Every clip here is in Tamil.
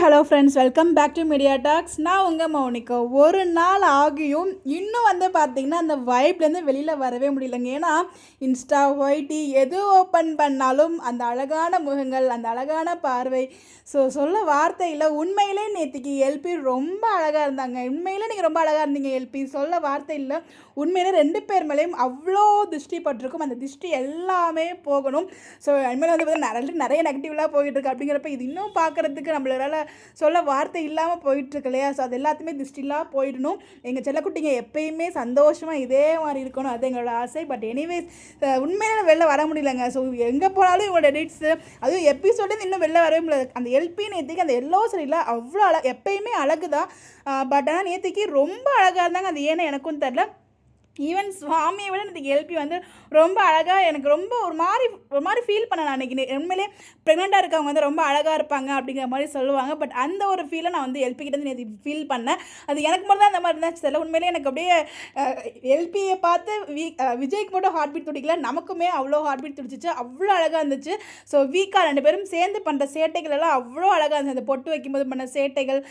Hello friends, welcome back to media talks. நான் உங்கள் மௌனிகா. ஒரு நாள் ஆகியும் இன்னும் பார்த்தீங்கன்னா அந்த வைப்லேருந்து வெளியில் வரவே முடியலங்க. ஏன்னா இன்ஸ்டா, ஒய்டி எது ஓப்பன் பண்ணாலும் அந்த அழகான முகங்கள், அந்த அழகான பார்வை. சொல்ல வார்த்தை இல்லை. உண்மையிலே நேற்றுக்கு எல்பி ரொம்ப அழகாக இருந்தாங்க. உண்மையிலே நீங்கள் ரொம்ப அழகாக இருந்தீங்க எல்பி. சொல்ல வார்த்தை இல்லை. உண்மையிலே 2 பேர் மேலேயும் அவ்வளோ திருஷ்டி பட்டிருக்கும். அந்த திருஷ்டி எல்லாமே போகணும். இனிமேல் பார்த்தீங்கன்னா நிறைய நெகட்டிவ்லாம் போயிட்டுருக்கு. அப்படிங்கிறப்ப இது இன்னும் பார்க்குறதுக்கு நம்மளால் சொல்ல வார்த்தை இல்லாமல் போயிட்டுருக்கு இல்லையா? அது எல்லாத்தையுமே திருஷ்டிலாம் போயிடணும். எங்கள் செல்லக்குட்டிங்க எப்பயுமே சந்தோஷமாக இதே மாதிரி இருக்கணும், அது எங்களோட ஆசை. பட் எனிவேஸ் உண்மையிலே வெளில வர முடியலங்க. எங்கே போனாலும் இவங்களோட எடிட்ஸு, அதுவும் எபிசோடு இன்னும் வெளில வரவே முடியாது. அந்த எல்பி நேற்றுக்கு அந்த எல்லோ சரியில் அவ்வளோ எப்பயுமே அழகு தான். பட் ஆனால் நேற்றுக்கு ரொம்ப அழகாக இருந்தாங்க. அது ஏன்னா எனக்கும் தெரில. ஈவன் சுவாமியை விட எனக்கு எல்பி ரொம்ப அழகாக, எனக்கு ரொம்ப ஒரு மாதிரி ஃபீல் பண்ணேன். நான் அன்றைக்கி உண்மையிலே ப்ரெக்னெண்ட்டாக இருக்கவங்க ரொம்ப அழகாக இருப்பாங்க அப்படிங்கிற மாதிரி சொல்லுவாங்க. பட் அந்த ஒரு ஃபீலை நான் எல்பிக்கிட்டேருந்து நேற்று ஃபீல் பண்ணேன். அது எனக்கு மட்டும் தான் அந்த மாதிரி இருந்துச்சு தெரியல. உண்மையிலே எனக்கு அப்படியே எல்பியை பார்த்து விஜய்க்கு மட்டும் ஹார்ட் பீட் துடிக்கல, நமக்குமே அவ்வளோ ஹார்ட் பீட் துடிச்சிச்சு. அவ்வளோ அழகாக இருந்துச்சு. வீக்காக 2 பேரும் சேர்ந்து பண்ணுற சேட்டைகள் எல்லாம் அவ்வளோ அழகாக இருந்துச்சு. அந்த பொட்டு வைக்கும்போது பண்ண சேட்டைகள்.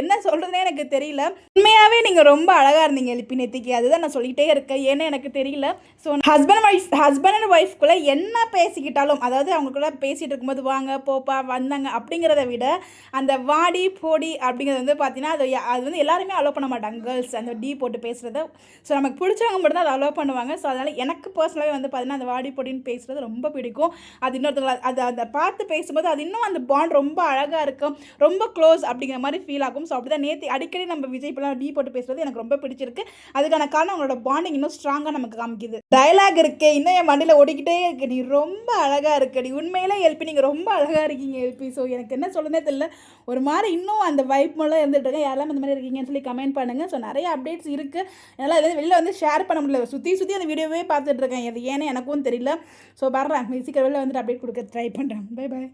என்ன சொல்கிறதுனே எனக்கு தெரியல. உண்மையாகவே நீங்கள் ரொம்ப அழகாக இருந்தீங்க எல்பி நேற்றுக்கு. அதுதான் நான் சொல்லிட்டே இருக்கேன், ஏன்னா எனக்கு தெரியல. ஹஸ்பண்ட் அண்ட் ஒய்ஃப்குள்ளே என்ன பேசிக்கிட்டாலும், அதாவது அவங்களுக்குள்ள பேசிகிட்டு இருக்கும்போது வாங்க போப்பா வந்தாங்க அப்படிங்கிறத விட அந்த வாடி போடி அப்படிங்கிறது பார்த்தீங்கன்னா அது எல்லாருமே அலோவ் பண்ண மாட்டாங்க. கேர்ள்ஸ் அந்த டி போட்டு பேசுகிறத. நமக்கு பிடிச்சவங்க மட்டும் தான் அதை அலோவ் பண்ணுவாங்க. அதனால் எனக்கு பர்சனலாகவே பார்த்தீங்கன்னா அந்த வாடி போடின்னு பேசுகிறது ரொம்ப பிடிக்கும். அது இன்னொருத்தவங்க அதை பார்த்து பேசும்போது அது இன்னும் அந்த பாண்ட் ரொம்ப அழகாக இருக்கும், ரொம்ப க்ளோஸ் அப்படிங்கிற மாதிரி ஃபீல் ஆகும். அப்படி தான் நேற்று அடிக்கடி நம்ம விஜய் இப்போலாம் டி போட்டு பேசுகிறது எனக்கு ரொம்ப பிடிச்சிருக்கு. அதுக்கான காரணம் அவங்களோட பாண்டிங் இன்னும் ஸ்ட்ராங்காக நமக்கு காமிக்குது. டயலாக் இருக்கே இன்னும் என் மண்டியில் ஓடிக்கிட்டே இருக்கு. நீ ரொம்ப அழகாக இருக்கடி. உண்மையிலே எல்பி நீங்கள் ரொம்ப அழகாக இருக்கீங்க எல்பி. எனக்கு என்ன சொல்லுனே தெரியல. ஒரு மாதிரி இன்னும் அந்த வைப் மூலம் இருந்துட்டு இருக்கேன். யாரெல்லாம் இந்த மாதிரி இருக்கீங்கன்னு சொல்லி கமெண்ட் பண்ணுங்கள். நிறைய அப்டேட்ஸ் இருக்குது. என்னால் வெளில ஷேர் பண்ண முடியல. சுற்றி அந்த வீடியோவே பார்த்துட்டு இருக்கேன். அது ஏன்னு எனக்கும் தெரியல. பாருறேன், சீக்கிரம் வெளில அப்டேட் கொடுக்க ட்ரை பண்ணுறேன். Bye bye.